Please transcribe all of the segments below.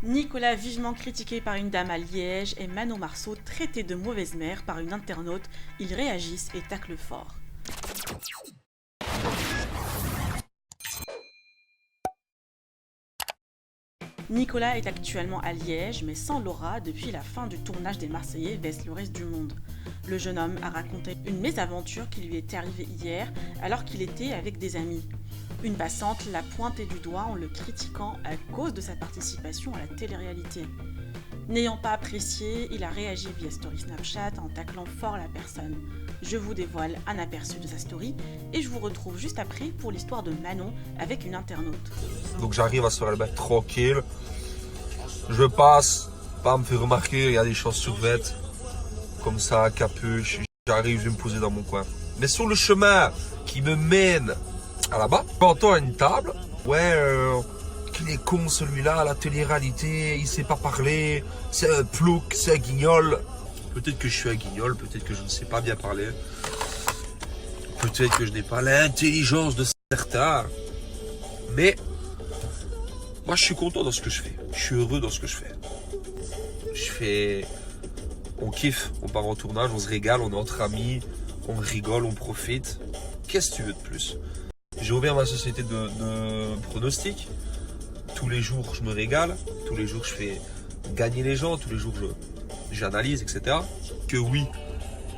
Nicolas vivement critiqué par une dame à Liège et Manon Marceau traité de mauvaise mère par une internaute, ils réagissent et taclent fort. Nicolas est actuellement à Liège, mais sans Laura depuis la fin du tournage des Marseillais baisse le reste du monde. Le jeune homme a raconté une mésaventure qui lui était arrivée hier alors qu'il était avec des amis. Une passante l'a pointé du doigt en le critiquant à cause de sa participation à la télé-réalité. N'ayant pas apprécié, il a réagi via story Snapchat en taclant fort la personne. Je vous dévoile un aperçu de sa story et je vous retrouve juste après pour l'histoire de Manon avec une internaute. Donc j'arrive à se mettre tranquille. Je passe, pas me faire remarquer, il y a des chaussures vêtes, comme ça, capuche. J'arrive, je vais me poser dans mon coin. Mais sur le chemin qui me mène à là-bas, j'entends une table. Ouais, qu'il est con celui-là, la télé-réalité, il sait pas parler, c'est un plouc, c'est un guignol. Peut-être que je suis un guignol, peut-être que je ne sais pas bien parler. Peut-être que je n'ai pas l'intelligence de certains. Mais moi je suis content dans ce que je fais. Je suis heureux dans ce que je fais. On kiffe, on part en tournage, on se régale, on est entre amis, on rigole, on profite. Qu'est-ce que tu veux de plus? J'ai ouvert ma société de pronostics. Tous les jours, je me régale. Tous les jours, je fais gagner les gens. Tous les jours, j'analyse, etc. Que oui,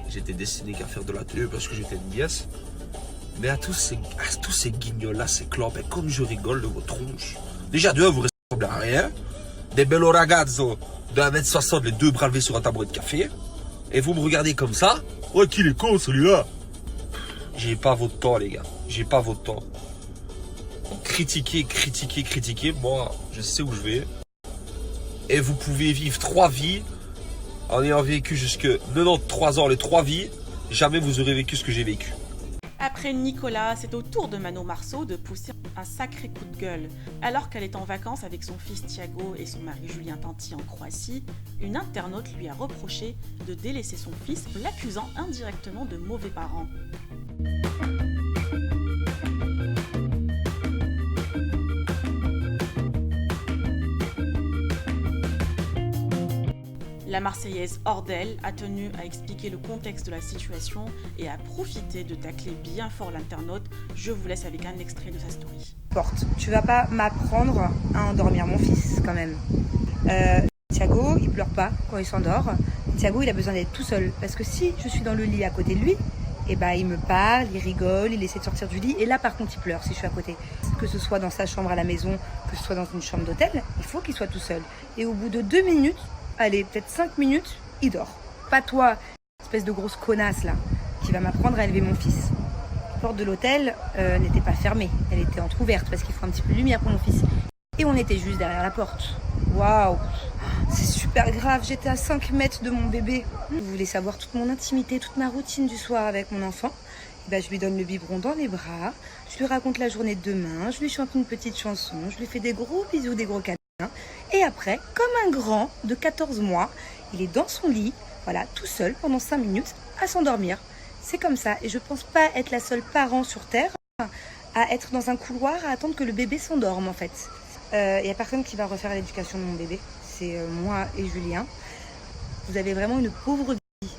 j'étais destiné qu'à faire de la télé parce que j'étais une nièce. Mais à tous ces guignols-là, ces clans, ben, comme je rigole de vos tronches. Déjà, de un, vous ressemblez à rien. Des bello ragazzo de 1m60, les deux bras levés sur un tabouret de café. Et vous me regardez comme ça. Ouais, qu'il est con celui-là. J'ai pas votre temps, les gars. J'ai pas votre temps. Critiquer. Moi, je sais où je vais. Et vous pouvez vivre 3 vies en ayant vécu jusque 93 ans, les 3 vies. Jamais vous aurez vécu ce que j'ai vécu. Après Nicolas, c'est au tour de Manon Marceau de pousser un sacré coup de gueule. Alors qu'elle est en vacances avec son fils Thiago et son mari Julien Tanti en Croatie, une internaute lui a reproché de délaisser son fils, l'accusant indirectement de mauvais parents. La Marseillaise hors d'elle a tenu à expliquer le contexte de la situation et a profité de tacler bien fort l'internaute. Je vous laisse avec un extrait de sa story. Tu vas pas m'apprendre à endormir mon fils quand même. Thiago, il pleure pas quand il s'endort. Thiago, il a besoin d'être tout seul. Parce que si je suis dans le lit à côté de lui, eh ben, il me parle, il rigole, il essaie de sortir du lit. Et là, par contre, il pleure si je suis à côté. Que ce soit dans sa chambre à la maison, que ce soit dans une chambre d'hôtel, il faut qu'il soit tout seul. Et au bout de 2 minutes, allez, peut-être 5 minutes, il dort. Pas toi, espèce de grosse connasse là, qui va m'apprendre à élever mon fils. La porte de l'hôtel n'était pas fermée, elle était entrouverte parce qu'il faut un petit peu de lumière pour mon fils. Et on était juste derrière la porte. Waouh, c'est super grave, j'étais à 5 mètres de mon bébé. Vous voulez savoir toute mon intimité, toute ma routine du soir avec mon enfant? Ben, je lui donne le biberon dans les bras, je lui raconte la journée de demain, je lui chante une petite chanson, je lui fais des gros bisous, des gros câlins. Et après, comme un grand de 14 mois, il est dans son lit, voilà, tout seul pendant 5 minutes à s'endormir. C'est comme ça. Et je pense pas être la seule parent sur Terre à être dans un couloir à attendre que le bébé s'endorme en fait. Il n'y a personne qui va refaire l'éducation de mon bébé. C'est moi et Julien. Vous avez vraiment une pauvre vie.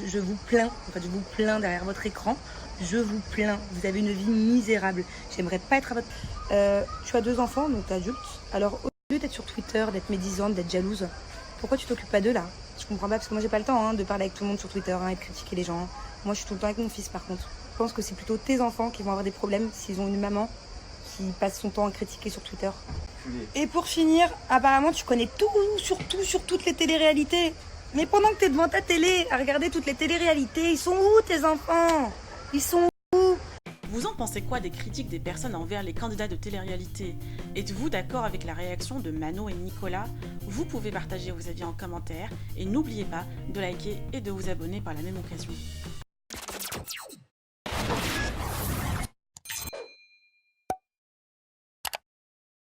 Je vous plains. En fait, je vous plains derrière votre écran. Je vous plains. Vous avez une vie misérable. J'aimerais pas être à votre... tu as 2 enfants, donc tu es adulte. Alors, au lieu d'être sur Twitter, d'être médisante, d'être jalouse, pourquoi tu t'occupes pas d'eux là? Je comprends pas, parce que moi j'ai pas le temps de parler avec tout le monde sur Twitter et de critiquer les gens. Moi je suis tout le temps avec mon fils par contre. Je pense que c'est plutôt tes enfants qui vont avoir des problèmes s'ils ont une maman qui passe son temps à critiquer sur Twitter. Et pour finir, apparemment tu connais tout sur toutes les téléréalités. Mais pendant que t'es devant ta télé à regarder toutes les téléréalités, ils sont où tes enfants? Ils sont où? Vous en pensez quoi des critiques des personnes envers les candidats de télé-réalité? Êtes-vous d'accord avec la réaction de Manon et Nicolas? Vous pouvez partager vos avis en commentaire et n'oubliez pas de liker et de vous abonner par la même occasion.